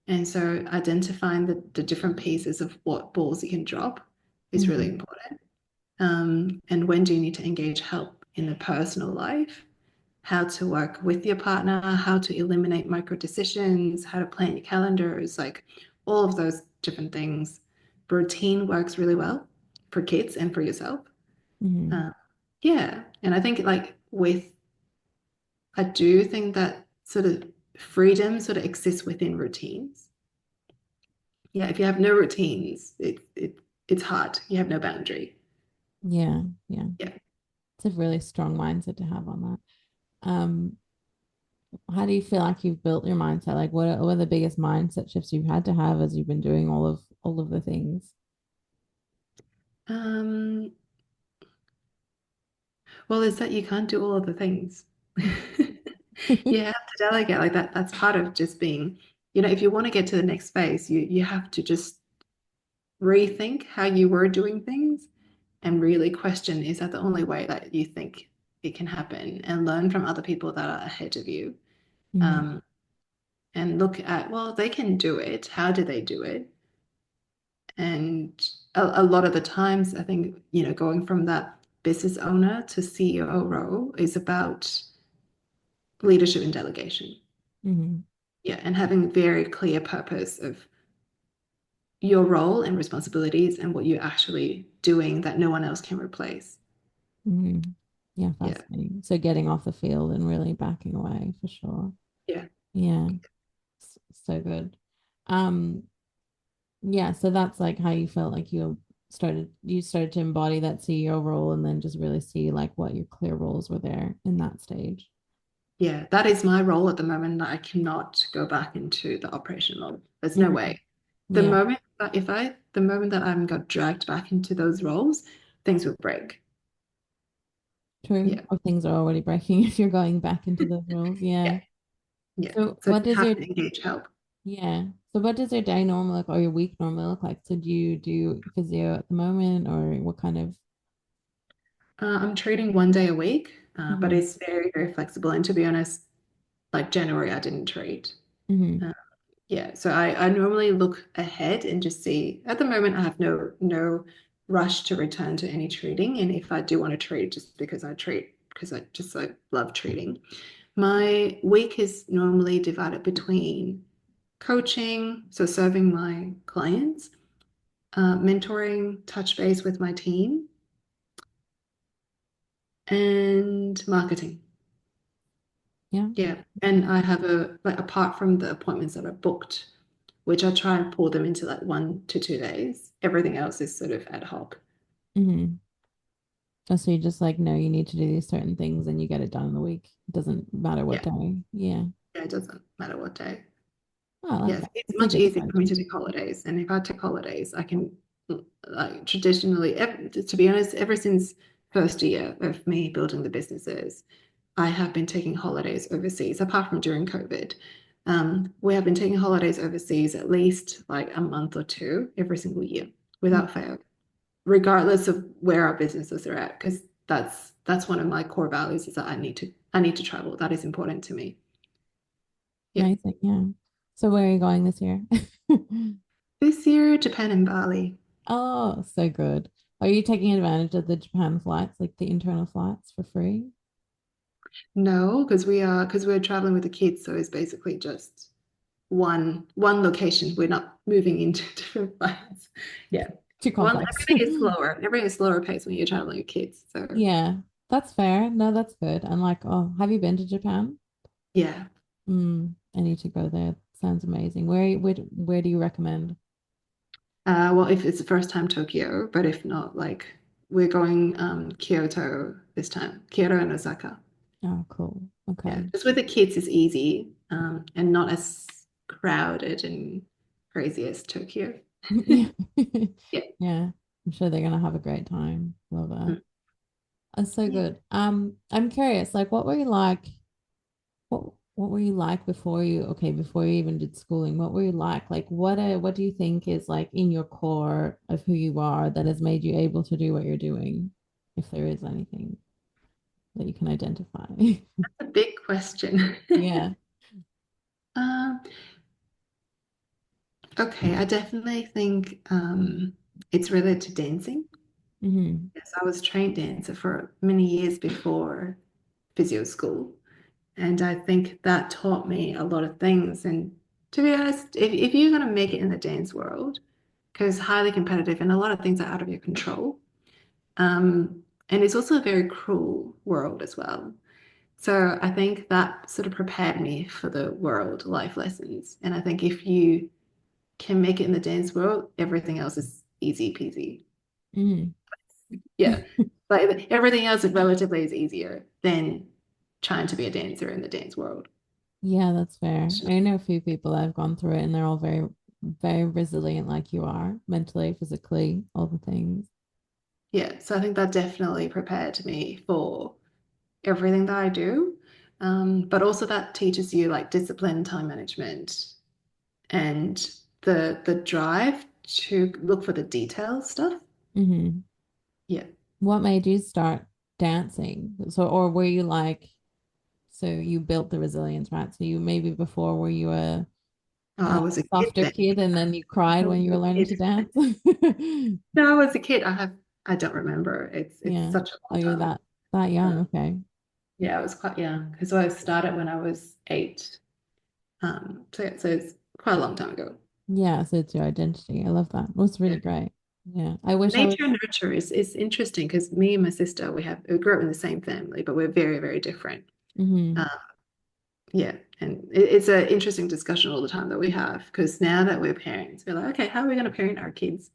And so identifying the different pieces of what balls you can drop is really Mm-hmm. important. And when do you need to engage help in the personal life? how to work with your partner, how to eliminate micro decisions, how to plan your calendars, like all of those different things. Routine works really well for kids and for yourself. Hmm. Uh, yeah. And I think like I do think that sort of freedom sort of exists within routines. Yeah, if you have no routines, it's hard. You have no boundary. Yeah, yeah. Yeah. It's a really strong mindset to have on that. How do you feel like you've built your mindset? Like what are the biggest mindset shifts you've had to have as you've been doing all of the things? Um, well, is that you can't do all of the things. You have to delegate like that. That's part of just being, if you want to get to the next phase, you have to just rethink how you were doing things and really question, is that the only way that you think it can happen? And learn from other people that are ahead of you. Hmm. Um, and look at, well, they can do it. How do they do it? And a lot of the times, I think, going from that business owner to CEO role is about leadership and delegation. Hmm. Yeah, and having very clear purpose of your role and responsibilities and what you're actually doing that no one else can replace. Hmm. Yeah, Yeah, fascinating. So getting off the field and really backing away for sure. yeah, Yeah, so good. Um, yeah, so that's like how you felt like you started to embody that CEO role and then just really see like what your clear roles were there in that stage. yeah. That is my role at the moment. I cannot go back into the operation mode. There's no Hmm. way. Yeah, The moment that I'm got dragged back into those roles, things will break. true. Yeah, Or things are already breaking if you're going back into those roles. yeah, Yeah. yeah. So So what you does have your to engage help. yeah. So what does your day normally look or your week normally look like? So do you do physio at the moment or what kind of I'm treating 1 day a week, but hmm. it's very, very flexible. And to be honest, like January, I didn't treat. Hmm. Uh, yeah, so I normally look ahead and just see. At the moment, I have no rush to return to any treating, and if I do want to treat, just because I treat because I just like love treating. My week is normally divided between coaching, so serving my clients, mentoring, touch base with my team, and marketing. Yeah. Yeah, and I have like apart from the appointments that are booked, which I try and pull them into like 1 to 2 days. Everything else is sort of ad hoc. Hmm. Oh, so you just like know you need to do these certain things and you get it done in the week. It doesn't matter what Yeah, day. Yeah. yeah, it doesn't matter what day. Oh, I like Yes, that. it's It's a much good easier for me strategy. to take holidays, and if I take holidays, I can like traditionally, to be honest, ever since first year of me building the businesses, I have been taking holidays overseas, apart from during COVID. We have been taking holidays overseas at least like a month or two every single year without fail, regardless of where our businesses are at, because that's one of my core values is that I need to travel. That is important to me. Yeah. Amazing. Yeah. So where are you going this year? This year, Japan and Bali. Oh, so good. Are you taking advantage of the Japan flights, like the internal flights for free? No, because we're traveling with the kids, so it's basically just one location. We're not moving into different flights. Yeah. Too One complex. everything is slower. Everything is slower pace when you're traveling with kids. So Yeah, that's fair. No, that's good. And like, oh, have you been to Japan? yeah. I need to go there. Sounds amazing. Where do you recommend? Well, if it's the first time Tokyo, but if not, like we're going Kyoto this time. Kyoto and Osaka. Oh, cool. Yeah. Okay. Just with the kids is easy, and not as crowded and crazy as Tokyo. Yeah. Yeah. Yeah. I'm sure they're gonna have a great time. Love that. Mm. That's so Yeah. good. I'm curious, like what were you like? What were you like before you even did schooling? What were you like? Like what do you think is like in your core of who you are that has made you able to do what you're doing, if there is anything that you can identify? A big question. Yeah. Um, okay, I definitely think it's related to dancing. Hmm. Yes, I was trained dancer for many years before physio school. And I think that taught me a lot of things. And to be honest, if you're going to make it in the dance world, because highly competitive and a lot of things are out of your control, and it's also a very cruel world as well. So I think that sort of prepared me for the world life lessons. And I think if you can make it in the dance world, everything else is easy peasy. Mm. Yeah. Like everything else relatively is easier than trying to be a dancer in the dance world. Yeah, that's fair. I know a few people that have gone through it and they're all very, very resilient like you are, mentally, physically, all the things. Yeah. So I think that definitely prepared me for everything that I do. But also that teaches you like discipline, time management, and the drive to look for the detail stuff. Hmm. Yeah. What made you start dancing? So, or were you like, so you built the resilience, right? So you maybe before were you Oh, a I was a kid softer then. kid and then you cried I was when you were a learning to kid. dance? No, I was a kid. I don't remember. It's Yeah. such a Oh, long you're time ago. that young. Uh, Okay. yeah, I was quite young because I started when I was 8. So it's quite a long time ago. Yeah, so it's your identity. I love that. It was Yeah. really great. Yeah. I wish I was. Nature and nurture is interesting because me and my sister we grew up in the same family, but we're very, very different. Hmm. Uh, yeah, and it's an interesting discussion all the time that we have because now that we're parents, we're like, okay, how are we going to parent our kids?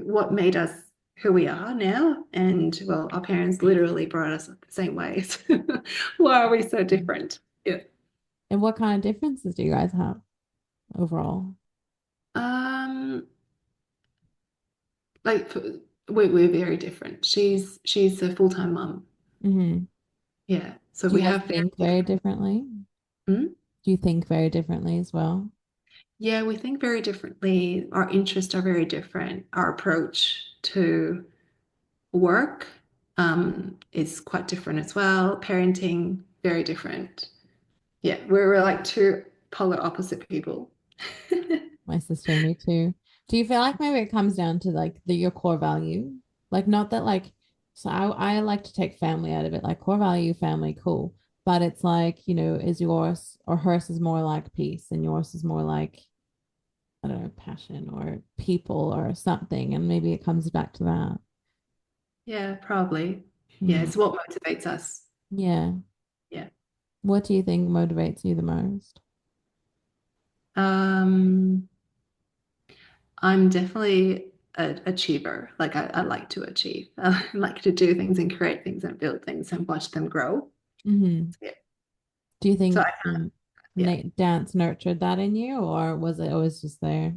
What made us who we are now? And well, our parents literally brought us up the same ways. Why are we so different? Yeah. And what kind of differences do you guys have overall? Um, like we're very different. She's a full-time mom. Hmm. Yeah. So Do you we guys have very think very different. differently? Hmm? Do you think very differently as well? Yeah, we think very differently. Our interests are very different. Our approach to work is quite different as well. Parenting, very different. Yeah, we're like two polar opposite people. My sister and me too. Do you feel like maybe it comes down to like your core value? Like not that like so I like to take family out of it, like core value, family, cool. But it's like, is yours or hers is more like peace and yours is more like, I don't know, passion or people or something. And maybe it comes back to that. Yeah, probably. Yeah, Hmm. it's what motivates us. Yeah. Yeah. What do you think motivates you the most? Um, I'm definitely an achiever. Like I like to achieve. I like to do things and create things and build things and watch them grow. Hmm. Yeah. Do you So think yeah, Dance nurtured that in you, or was it always just there?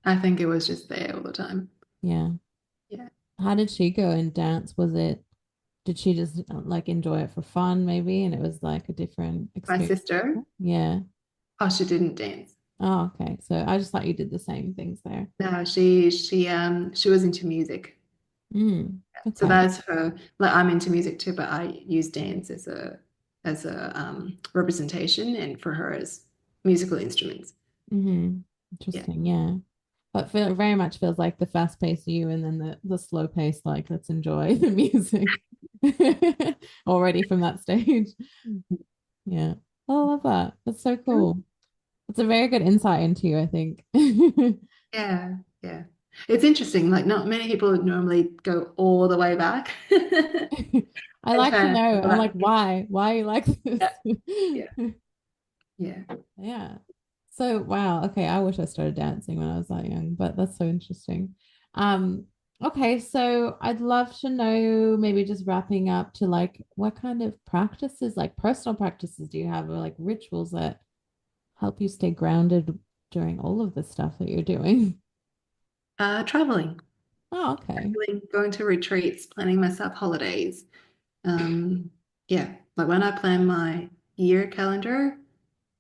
I think it was just there all the time. Yeah. Yeah. How did she go in dance? Did she just like enjoy it for fun, maybe? And it was like a different My experience? sister, Yeah. oh, she didn't dance. Oh, okay. So I just thought you did the same things there. No, she was into music. Mm, So okay. that's her. Like I'm into music too, but I use dance as a representation, and for her as musical instruments. Hmm. Yeah. Interesting. Yeah. But very much feels like the fast paced you and then the slow pace, like let's enjoy the music already from that stage. Yeah. Oh, I love that. That's so cool. It's a very good insight into you, I think. Yeah, yeah. It's interesting. Like not many people would normally go all the way back. I And like to kind know. of I'm like, like, why? Why are you like this? yeah, yeah, yeah. Yeah. So wow. Okay. I wish I started dancing when I was that young, but that's so interesting. Um, okay, so I'd love to know, maybe just wrapping up to like what kind of practices, like personal practices do you have or like rituals that help you stay grounded during all of the stuff that you're doing? Traveling, Oh, okay. going to retreats, planning myself holidays. Um, yeah, like when I plan my year calendar,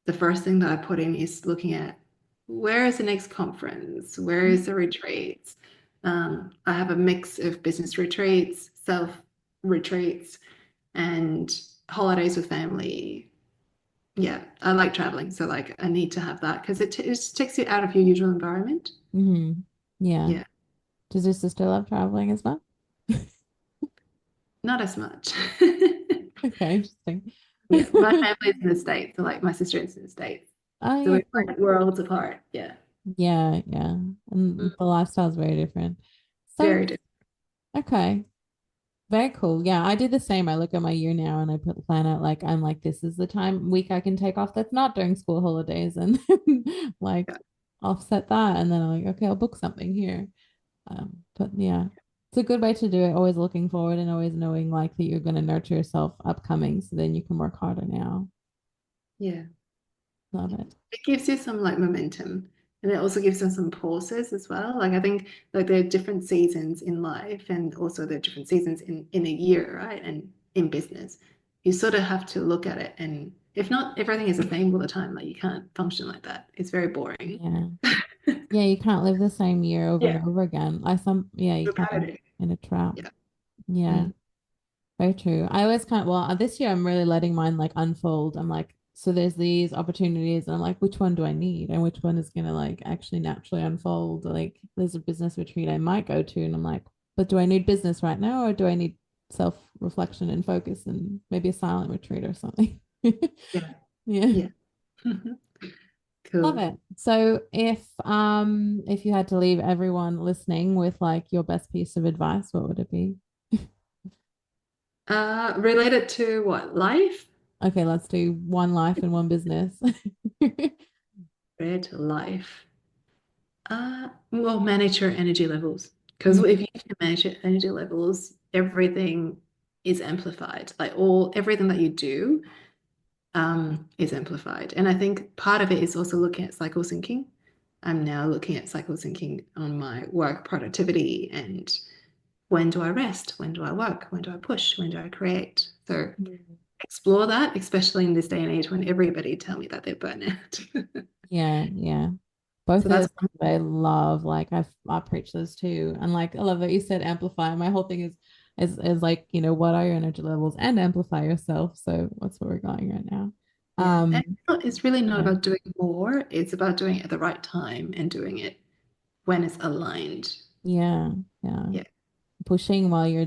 the first thing that I put in is looking at where is the next conference? Where is the retreats? I have a mix of business retreats, self retreats, and holidays with family. Yeah, I like traveling, so like I need to have that because it just takes you out of your usual environment. Mm-hmm. Yeah. Yeah, Does your sister love traveling as well? not as much. Okay, interesting. Yeah, my family's in the States, so like my sister is in the States. Oh So yeah, we're cool. like worlds apart. Yeah. Yeah, yeah. And Mm. the lifestyle is very different. So, Very different. okay. Very cool. Yeah, I do the same. I look at my year now and I put plan out like I'm like, this is the time week I can take off that's not during school holidays and like Yeah. offset that. And then I'm like, okay, I'll book something here. But yeah, it's a good way to do it. Always looking forward and always knowing like that you're going to nurture yourself upcoming so then you can work harder now. Yeah. Love it. It gives you some like momentum, and it also gives them some pauses as well. Like I think like there are different seasons in life, and also there are different seasons in a year, right? And in business, you sort of have to look at it, and if not, everything is the same all the time. Like you can't function like that. It's very boring. Yeah. Yeah, you can't live the same year over and Yeah, over again. Yeah, you can repetitive. in a trap. Yeah. Yeah. Mm. Very true. I always kind of, well, this year I'm really letting mine like unfold. I'm like, so there's these opportunities, and I'm like, which one do I need? And which one is gonna like actually naturally unfold? Like, there's a business retreat I might go to, and I'm like, but do I need business right now, or do I need self-reflection and focus and maybe a silent retreat or something? Yeah. Yeah. Yeah. Love Cool. it. So if you had to leave everyone listening with like your best piece of advice, what would it be? Related to what? Life? Okay, let's do one life and one business. Related to life. Well, manage your energy levels. Because if Mhm. you can manage your energy levels, everything is amplified. Like everything that you do, is amplified. And I think part of it is also looking at cycle syncing. I'm now looking at cycle syncing on my work productivity and when do I rest? When do I work? When do I push? When do I create? So Mhm. explore that, especially in this day and age when everybody tell me that they're burnt out. Yeah, yeah. Both So of that's those things I love. Like I preach those too. And like I love that you said amplify. My whole thing is like, what are your energy levels and amplify yourself. So that's where we're going right now. yeah. And Um, it's really not yeah, about doing more. It's about doing it at the right time and doing it when it's aligned. yeah, yeah. Yeah. Pushing while your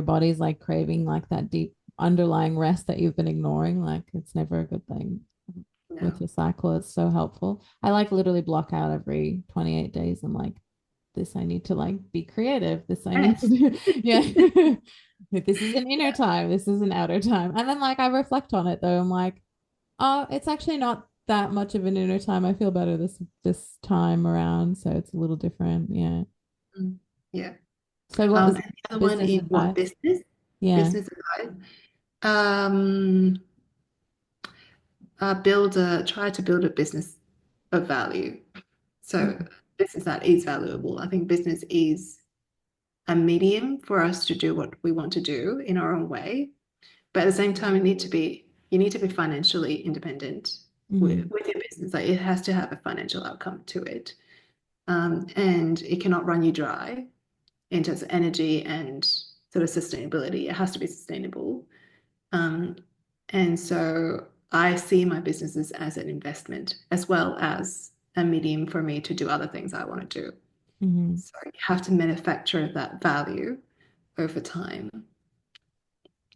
body's like craving like that deep underlying rest that you've been ignoring, like it's never a good thing with No. your cycle. It's so helpful. I like literally block out every 28 days. I'm like, this I need to like be creative. This I need to Yes. do. Yeah. Like, this is an inner time. This is an outer time. And then like I reflect on it though. I'm like, oh, it's actually not that much of an inner time. I feel better this time around. So it's a little different. Yeah. Mm. Yeah. So what was And the other one business is what advice? business? Yeah. Business advice. Um, try to build a business of value. So Mhm. business that is valuable. I think business is a medium for us to do what we want to do in our own way. But at the same time, you need to be financially independent Mhm. with your business. Like it has to have a financial outcome to it. And it cannot run you dry in terms of energy and sort of sustainability. It has to be sustainable. Um, and so I see my businesses as an investment as well as a medium for me to do other things I want to do. Mhm. So you have to manufacture that value over time.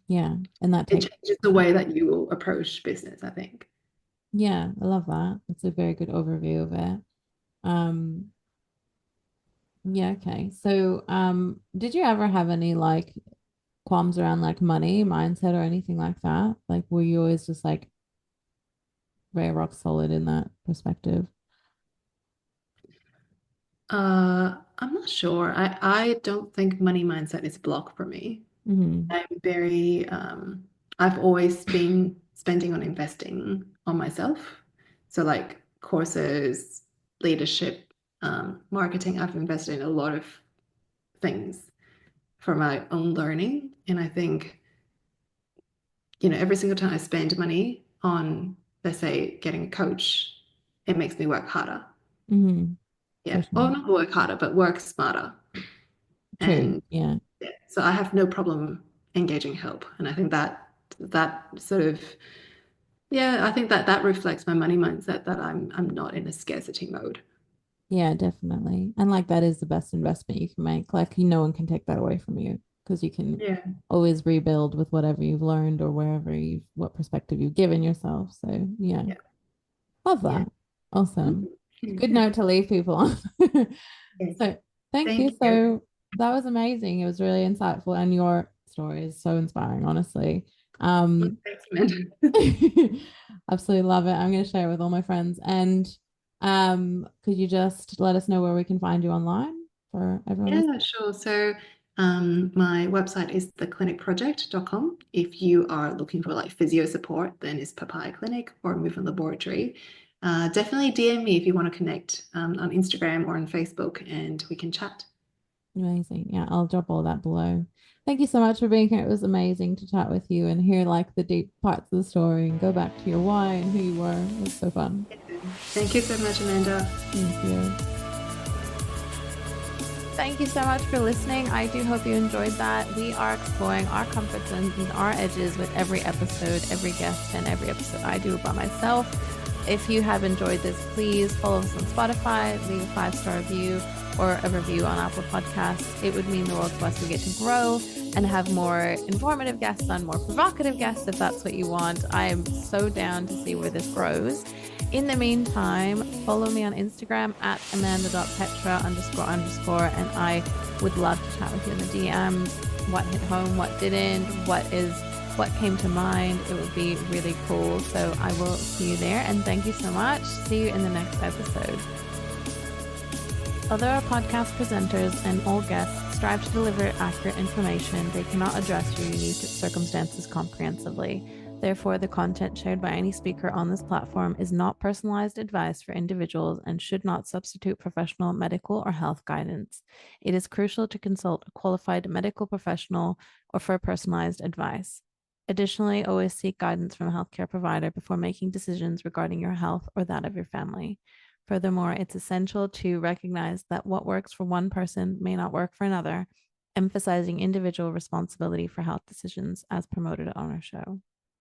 Yeah. And that It takes changes the way that you will approach business, I think. yeah, I love that. That's a very good overview of it. Um, yeah, okay. So, did you ever have any like qualms around like money, mindset, or anything like that? Like, were you always just like very rock solid in that perspective? I'm not sure. I don't think money mindset is a block for me. Mm-hmm. I'm very, I've always been spending on investing on myself. So like courses, leadership, marketing, I've invested in a lot of things for my own learning. And I think, every single time I spend money on, let's say, getting a coach, it makes me work harder. Mm-hmm. For Yeah. Or sure. not work harder, but work smarter. True. And Yeah. yeah, so I have no problem engaging help. And I think that sort of yeah, I think that reflects my money mindset that I'm not in a scarcity mode. Yeah, definitely. And like that is the best investment you can make. Like, no one can take that away from you. because you can Yeah. always rebuild with whatever you've learned or what perspective you've given yourself. So yeah, Yeah. love Yeah. that. Awesome. Good Mhm. note to leave people on. Yes. So thank you. Thank you. So that was amazing. It was really insightful, and your story is so inspiring, honestly. Um, Thanks, Amanda. absolutely love it. I'm going to share it with all my friends. And could you just let us know where we can find you online for everyone Yeah, listening? sure. So my website is theclinicproject.com. If you are looking for like physio support, then it's Papaya Clinic or Movement Laboratory. Definitely DM me if you want to connect on Instagram or on Facebook and we can chat. Amazing. Yeah, I'll drop all that below. Thank you so much for being here. It was amazing to chat with you and hear like the deep parts of the story and go back to your why and who you were. It was so fun. Thank you so much, Amanda. Thank you. Thank you so much for listening. I do hope you enjoyed that. We are exploring our comfort zones and our edges with every episode, every guest, and every episode I do by myself. If you have enjoyed this, please follow us on Spotify, leave a 5-star review or a review on Apple Podcasts. It would mean the world to us. We get to grow and have more informative guests on, more provocative guests if that's what you want. I am so down to see where this grows. In the meantime, follow me on Instagram at amanda.petra__, and I would love to chat with you in the DMs. What hit home, what didn't, what came to mind. It would be really cool. So I will see you there. And thank you so much. See you in the next episode. Although our podcast presenters and all guests strive to deliver accurate information, they cannot address your unique circumstances comprehensively. Therefore, the content shared by any speaker on this platform is not personalized advice for individuals and should not substitute professional medical or health guidance. It is crucial to consult a qualified medical professional or for personalized advice. Additionally, always seek guidance from a healthcare provider before making decisions regarding your health or that of your family. Furthermore, it's essential to recognize that what works for one person may not work for another, emphasizing individual responsibility for health decisions as promoted on our show.